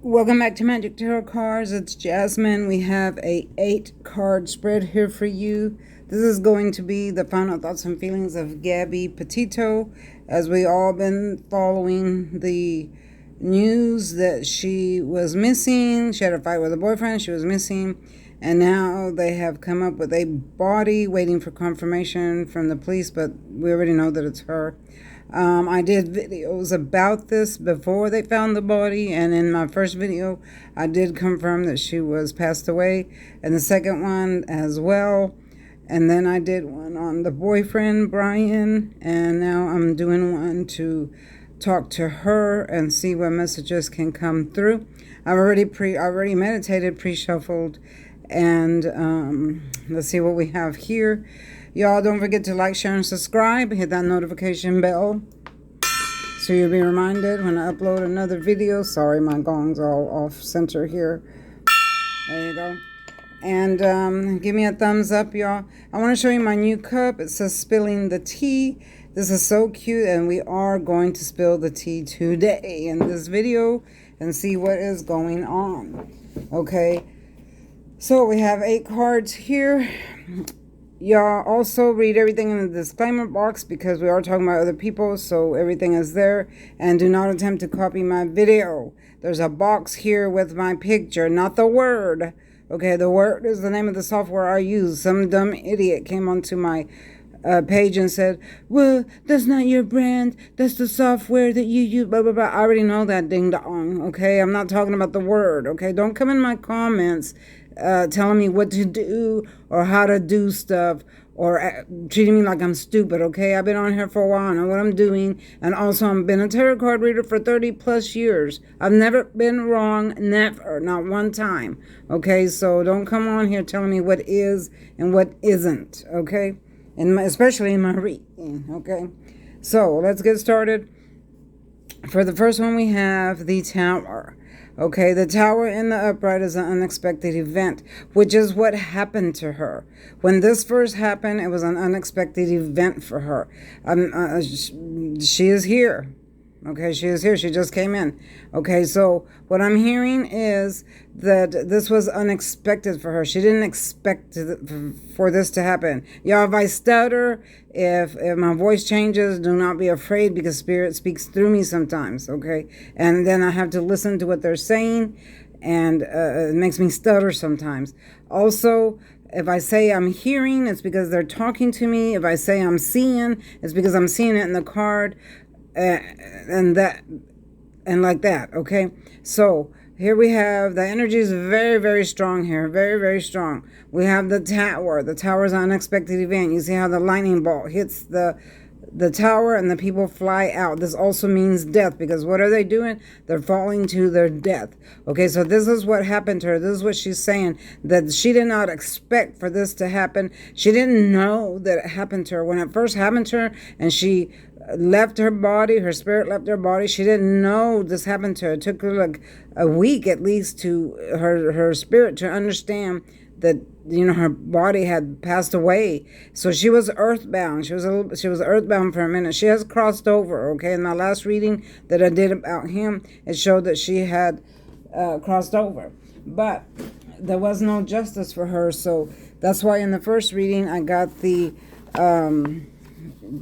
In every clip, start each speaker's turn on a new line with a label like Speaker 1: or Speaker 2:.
Speaker 1: Welcome back to Magic Tarot Cards. It's Jasmine. We have a 8-card spread here for you. This is going to be the final thoughts and feelings of Gabby Petito, as we all been following the news that she was missing. She had a fight with a boyfriend. She was missing. And now they have come up with a body waiting for confirmation from the police, but we already know that it's her. I did videos about this before they found the body, and in my first video I did confirm that she was passed away, and the second one as well. And then I did one on the boyfriend, Brian, and now I'm doing one to talk to her and see what messages can come through. I've already meditated, pre-shuffled, and let's see what we have here. Y'all don't forget to like, share, and subscribe. Hit that notification bell so you'll be reminded when I upload another video. Sorry, my gong's all off center here. There you go. And give me a thumbs up, y'all. I want to show you my new cup. It says spilling the tea. This is so cute, and we are going to spill the tea today in this video and see what is going on. Okay, so we have 8 cards here. Y'all also read everything in the disclaimer box because we are talking about other people, so everything is there. And do not attempt to copy my video. There's a box here with my picture, not the word. Okay, the word is the name of the software I use. Some dumb idiot came onto my page and said, well, that's not your brand. That's the software that you use, blah, blah, blah. I already know that, ding dong, okay? I'm not talking about the word, okay? Don't come in my comments telling me what to do or how to do stuff or treating me like I'm stupid, okay? I've been on here for a while. I know what I'm doing. And also, I've been a tarot card reader for 30 plus years. I've never been wrong, never, not one time, okay? So don't come on here telling me what is and what isn't, okay? And especially in my reading, okay? So let's get started. For the first one, we have the Tower. Okay, the Tower in the upright is an unexpected event, which is what happened to her. When this first happened, it was an unexpected event for her. She is here. Okay, she is here. She just came in. Okay, so what I'm hearing is that this was unexpected for her. She didn't expect for this to happen. Y'all, if I stutter, if my voice changes, do not be afraid because Spirit speaks through me sometimes, okay? And then I have to listen to what they're saying, and it makes me stutter sometimes. Also, if I say I'm hearing, it's because they're talking to me. If I say I'm seeing, it's because I'm seeing it in the card. And like that, okay? So here we have the energy is very, very strong here, very, very strong. We have the Tower. The Tower is an unexpected event. You see how the lightning bolt hits the tower and the people fly out. This also means death, because what are they doing? They're falling to their death. Okay, so this is what happened to her. This is what she's saying, that she did not expect for this to happen. She didn't know that it happened to her. When it first happened to her and she left her body, her spirit left her body, she didn't know this happened to her. It took her like a week at least to her spirit to understand that, you know, her body had passed away. So she was earthbound. She was earthbound for a minute. She has crossed over, okay? In my last reading that I did about him, it showed that she had crossed over. But there was no justice for her, so that's why in the first reading I got the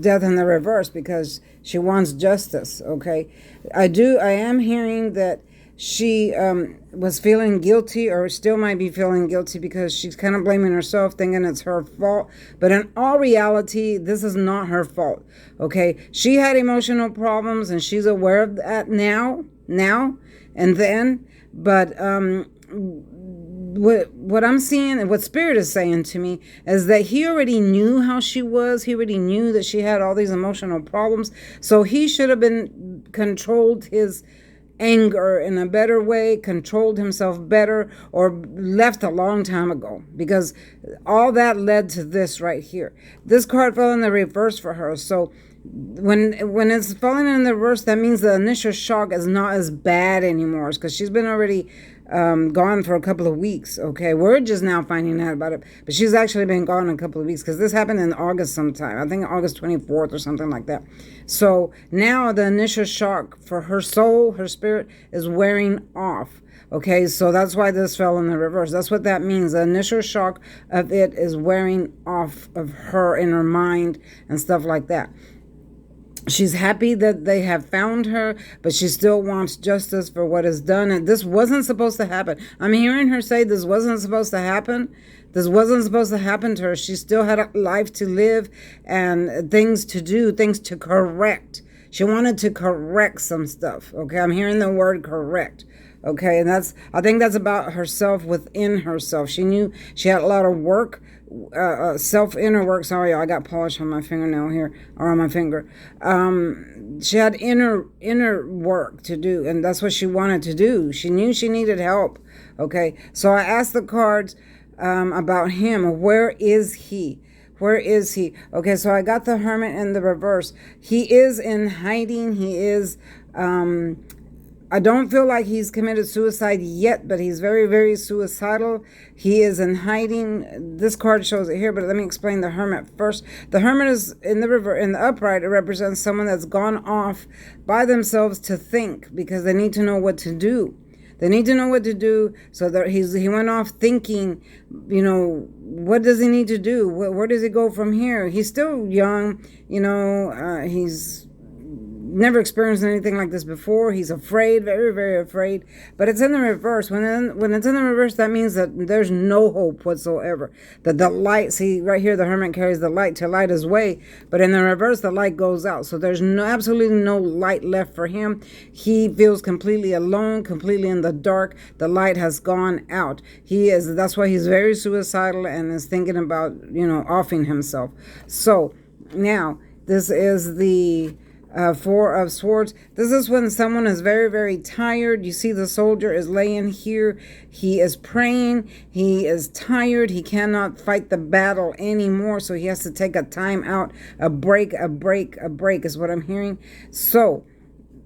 Speaker 1: death in the reverse, because she wants justice, okay? I am hearing that she was feeling guilty, or still might be feeling guilty, because she's kind of blaming herself, thinking it's her fault. But in all reality, this is not her fault, okay? She had emotional problems, and she's aware of that now and then. But what I'm seeing and what Spirit is saying to me is that he already knew how she was. He already knew that she had all these emotional problems. So he should have been controlled his anger in a better way, controlled himself better, or left a long time ago, because all that led to this right here. This card fell in the reverse for her. So when it's falling in the reverse, that means the initial shock is not as bad anymore, because she's been already gone for a couple of weeks. Okay, we're just now finding out about it, but she's actually been gone a couple of weeks because this happened in August sometime. I think August 24th or something like that. So now the initial shock for her soul, her spirit, is wearing off. Okay, so that's why this fell in the reverse. That's what that means. The initial shock of it is wearing off of her in her mind and stuff like that. She's happy that they have found her, but she still wants justice for what is done. And this wasn't supposed to happen. I'm hearing her say this wasn't supposed to happen. This wasn't supposed to happen to her. She still had a life to live and things to do, things to correct. She wanted to correct some stuff. Okay, I'm hearing the word correct. Okay, and I think that's about herself within herself. She knew she had a lot of work, inner work. Sorry, I got polish on my fingernail here, or on my finger. She had inner work to do, and that's what she wanted to do. She knew she needed help. Okay, so I asked the cards about him. Where is he? Where is he? Okay, so I got the Hermit in the reverse. He is in hiding. He is... I don't feel like he's committed suicide yet, but he's very, very suicidal. He is in hiding. This card shows it here, but let me explain the Hermit first. The Hermit is in the upright. It represents someone that's gone off by themselves to think because they need to know what to do. They need to know what to do. So that he went off thinking, what does he need to do? Where does he go from here? He's still young, he's never experienced anything like this before. He's afraid, very, very afraid. But it's in the reverse. When it's in the reverse, that means that there's no hope whatsoever. That the light, see right here, the Hermit carries the light to light his way. But in the reverse, the light goes out. So there's absolutely no light left for him. He feels completely alone, completely in the dark. The light has gone out. That's why he's very suicidal and is thinking about, offing himself. So now this is the Four of Swords. This is when someone is very, very tired. You see the soldier is laying here. He is praying. He is tired. He cannot fight the battle anymore. So he has to take a time out, a break is what I'm hearing. So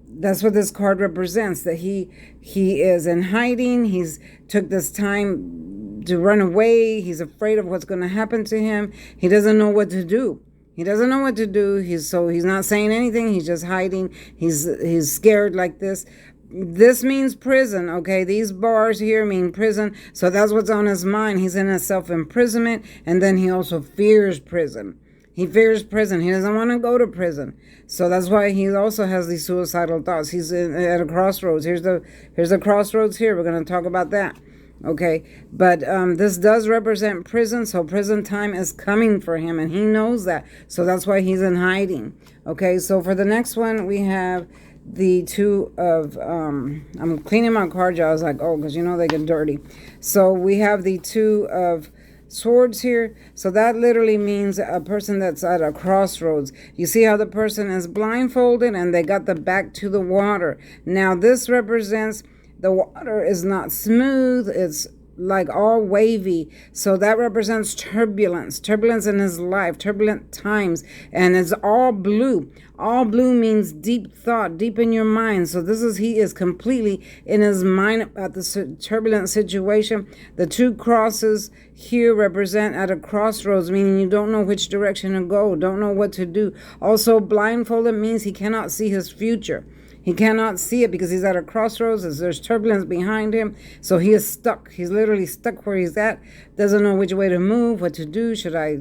Speaker 1: that's what this card represents, that he is in hiding. He's took this time to run away. He's afraid of what's going to happen to him. He doesn't know what to do. He doesn't know what to do. He's not saying anything. He's just hiding. He's scared like this. This means prison, okay? These bars here mean prison. So that's what's on his mind. He's in a self-imprisonment, and then he also fears prison. He fears prison. He doesn't want to go to prison. So that's why he also has these suicidal thoughts. He's at a crossroads. Here's the crossroads here. We're going to talk about that. Okay, but this does represent prison, so prison time is coming for him, and he knows that. So that's why he's in hiding. Okay, so for the next one, we have the two of, I'm cleaning my cards. I was like, because they get dirty. So we have the two of Swords here. So that literally means a person that's at a crossroads. You see how the person is blindfolded and they got the back to the water. Now this represents the water is not smooth. It's like all wavy. So that represents turbulence in his life, turbulent times. And it's all blue. All blue means deep thought, deep in your mind. So he is completely in his mind about the turbulent situation. The two crosses here represent at a crossroads, meaning you don't know which direction to go, don't know what to do. Also, blindfolded means he cannot see his future. He cannot see it because he's at a crossroads. There's turbulence behind him. So he is stuck. He's literally stuck where he's at. Doesn't know which way to move, what to do. Should I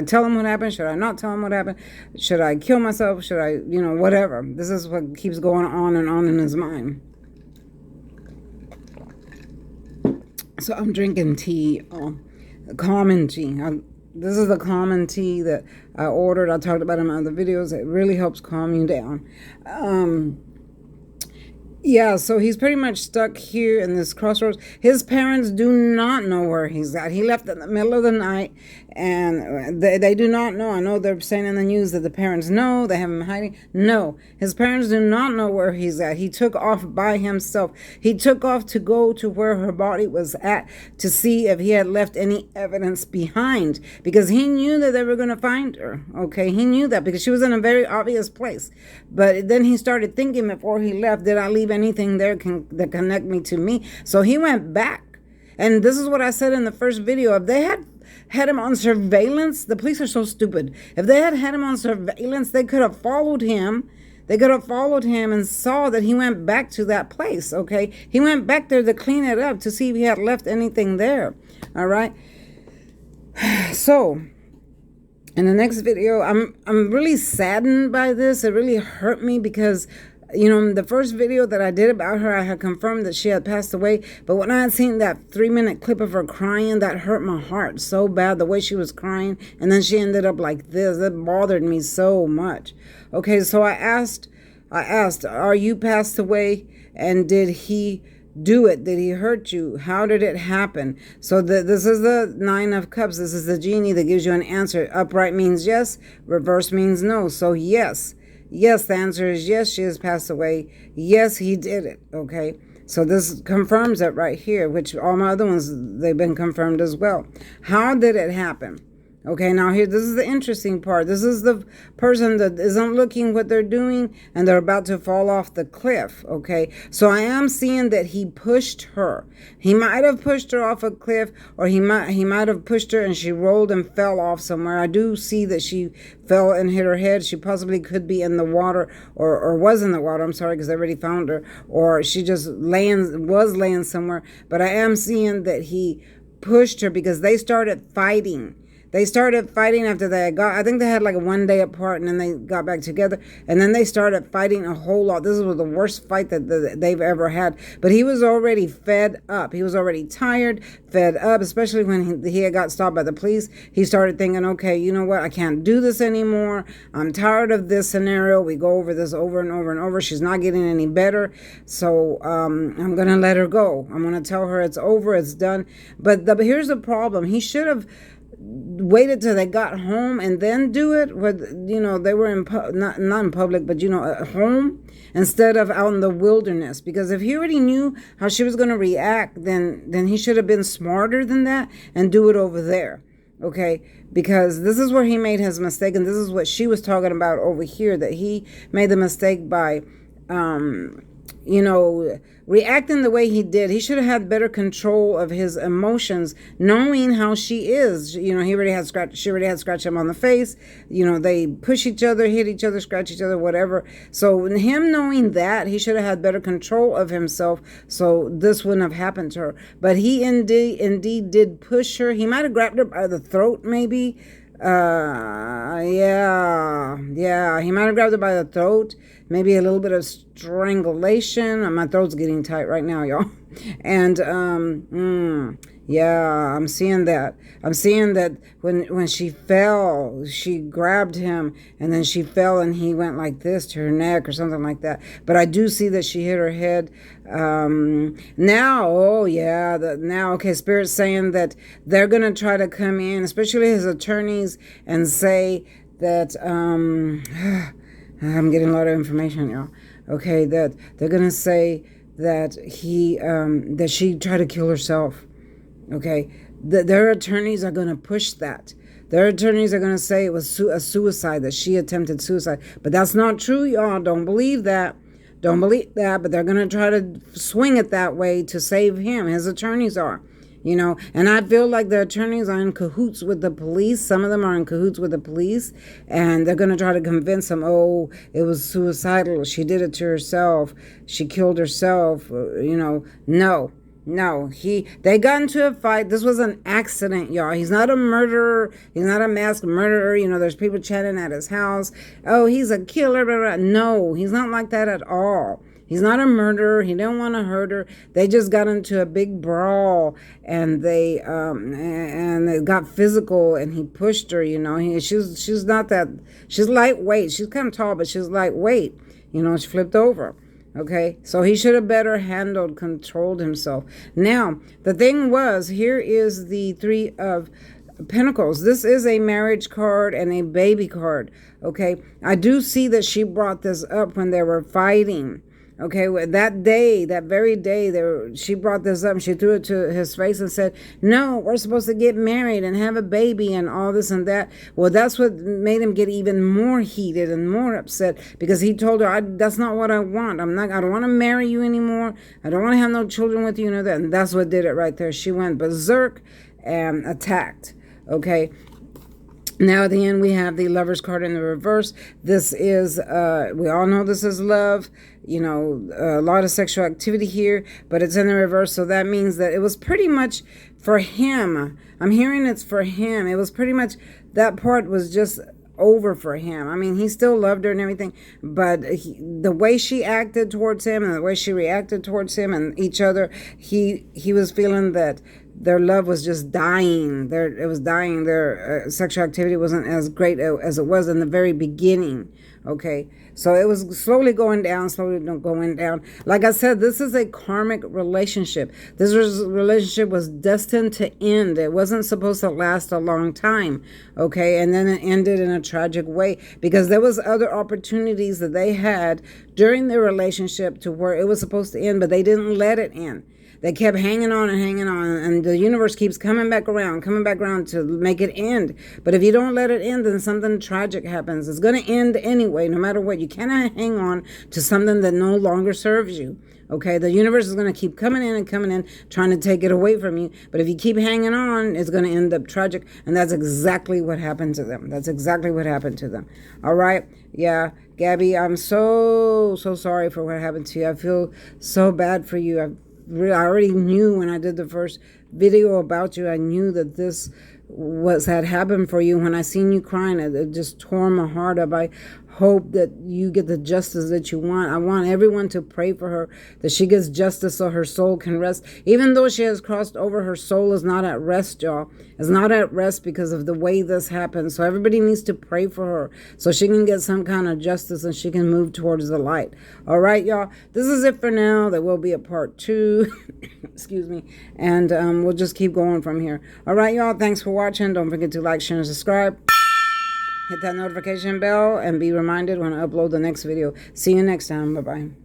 Speaker 1: tell him what happened? Should I not tell him what happened? Should I kill myself? Should I, whatever. This is what keeps going on and on in his mind. So I'm drinking tea, common tea. This is the common tea that I ordered. I talked about it in my other videos. It really helps calm you down. Yeah, so he's pretty much stuck here in this crossroads. His parents do not know where he's at. He left in the middle of the night, and they do not know. I know they're saying in the news that the parents know. They have him hiding. No, his parents do not know where he's at. He took off by himself. He took off to go to where her body was at to see if he had left any evidence behind, because he knew that they were going to find her. Okay, he knew that because she was in a very obvious place. But then he started thinking before he left, did I leave leave anything there that connect me to me. So he went back. And this is what I said in the first video. If they had him on surveillance, the police are so stupid. If they had him on surveillance, they could have followed him. They could have followed him and saw that he went back to that place, okay? He went back there to clean it up to see if he had left anything there, all right? So, in the next video, I'm really saddened by this. It really hurt me because, you know, the first video that I did about her, I had confirmed that she had passed away. But when I had seen that 3-minute clip of her crying, that hurt my heart so bad, the way she was crying. And then she ended up like this. It bothered me so much. Okay, so I asked, are you passed away? And did he do it? Did he hurt you? How did it happen? So this is the 9 of Cups. This is the genie that gives you an answer. Upright means yes. Reverse means no. So yes. Yes, the answer is yes, she has passed away. Yes, he did it, okay? So this confirms it right here, which all my other ones, they've been confirmed as well. How did it happen? Okay, now here, this is the interesting part. This is the person that isn't looking what they're doing, and they're about to fall off the cliff, okay? So I am seeing that he pushed her. He might have pushed her off a cliff, or he might have pushed her and she rolled and fell off somewhere. I do see that she fell and hit her head. She possibly could be in the water, or was in the water, I'm sorry, because they already found her, or she just was laying somewhere. But I am seeing that he pushed her because they started fighting. They started fighting after they got, I think they had like a 1 day apart, and then they got back together, and then they started fighting a whole lot. This was the worst fight that they've ever had. But he was already fed up. He was already tired, fed up, especially when he had got stopped by the police. He started thinking, okay, you know what? I can't do this anymore. I'm tired of this scenario. We go over this over and over and over. She's not getting any better. So I'm going to let her go. I'm going to tell her it's over. It's done. But here's the problem. He should have waited till they got home and then do it. With, you know, they were not in public, but, you know, at home instead of out in the wilderness. Because if he already knew how she was going to react, then he should have been smarter than that and do it over there. Okay, because this is where he made his mistake, and this is what she was talking about over here, that he made the mistake by you know, reacting the way he did. He should have had better control of his emotions, knowing how she is. You know, she already had scratched him on the face. You know, they push each other, hit each other, scratch each other, whatever. So him knowing that, he should have had better control of himself, so this wouldn't have happened to her. But he indeed did push her. He might have grabbed her by the throat, maybe. Yeah, he might have grabbed her by the throat, maybe a little bit of strangulation. My throat's getting tight right now, y'all. And, yeah, I'm seeing that. I'm seeing that when she fell, she grabbed him, and then she fell and he went like this to her neck or something like that. But I do see that she hit her head. Now, oh yeah, now, okay, Spirit's saying that they're going to try to come in, especially his attorneys, and say that, I'm getting a lot of information, y'all. Okay, that they're going to say that that she tried to kill herself. Okay, their attorneys are going to push that. Their attorneys are going to say it was a suicide, that she attempted suicide. But that's not true, y'all. Don't believe that. Don't believe that. But they're going to try to swing it that way to save him. His attorneys are. You know, and I feel like the attorneys are in cahoots with the police. Some of them are in cahoots with the police, and they're going to try to convince them, oh, it was suicidal. She did it to herself. She killed herself. You know, no, they got into a fight. This was an accident, y'all. He's not a murderer. He's not a masked murderer. You know, there's people chatting at his house. Oh, he's a killer. Blah, blah. No, he's not like that at all. He's not a murderer. He didn't want to hurt her. They just got into a big brawl, and they it got physical, and he pushed her. You know, she's not that. She's lightweight. She's kind of tall, but she's lightweight. You know, she flipped over. Okay, so he should have better controlled himself. Now, the thing was, here is the 3 of Pentacles. This is a marriage card and a baby card. Okay, I do see that she brought this up when they were fighting. Okay, well, that day, that very day, she brought this up and she threw it to his face and said, no, we're supposed to get married and have a baby and all this and that. Well, that's what made him get even more heated and more upset, because he told her, that's not what I want. I don't want to marry you anymore. I don't want to have no children with you, you know that. And that's what did it right there. She went berserk and attacked. Okay. Now at the end, we have the Lover's card in the reverse. This is, we all know this is love, you know, a lot of sexual activity here, but it's in the reverse. So that means that it was pretty much for him. I'm hearing it's for him. It was pretty much, that part was just over for him. I mean, he still loved her and everything, but the way she acted towards him and the way she reacted towards him and each other, he was feeling that their love was just dying. It was dying. Their sexual activity wasn't as great as it was in the very beginning. Okay, so it was slowly going down, Like I said, this is a karmic relationship. This relationship was destined to end. It wasn't supposed to last a long time. Okay, and then it ended in a tragic way, because there was other opportunities that they had during their relationship to where it was supposed to end, but they didn't let it end. They kept hanging on, and the universe keeps coming back around to make it end. But if you don't let it end, then something tragic happens. It's going to end anyway, no matter what. You cannot hang on to something that no longer serves you. Okay, the universe is going to keep coming in, trying to take it away from you. But if you keep hanging on, it's going to end up tragic. And that's exactly what happened to them. All right. Yeah, Gabby, I'm so sorry for what happened to you. I feel so bad for you. I already knew when I did the first video about you, I knew that this had happened for you. When I seen you crying, it just tore my heart up. I hope that you get the justice that you want. I want everyone to pray for her, that she gets justice so her soul can rest. Even though she has crossed over, her soul is not at rest, y'all. It's not at rest because of the way this happened. So everybody needs to pray for her so she can get some kind of justice and she can move towards the light. All right, y'all. This is it for now. There will be a part 2. Excuse me. And we'll just keep going from here. All right, y'all. Thanks for watching. Don't forget to like, share, and subscribe. Hit that notification bell and be reminded when I upload the next video. See you next time. Bye-bye.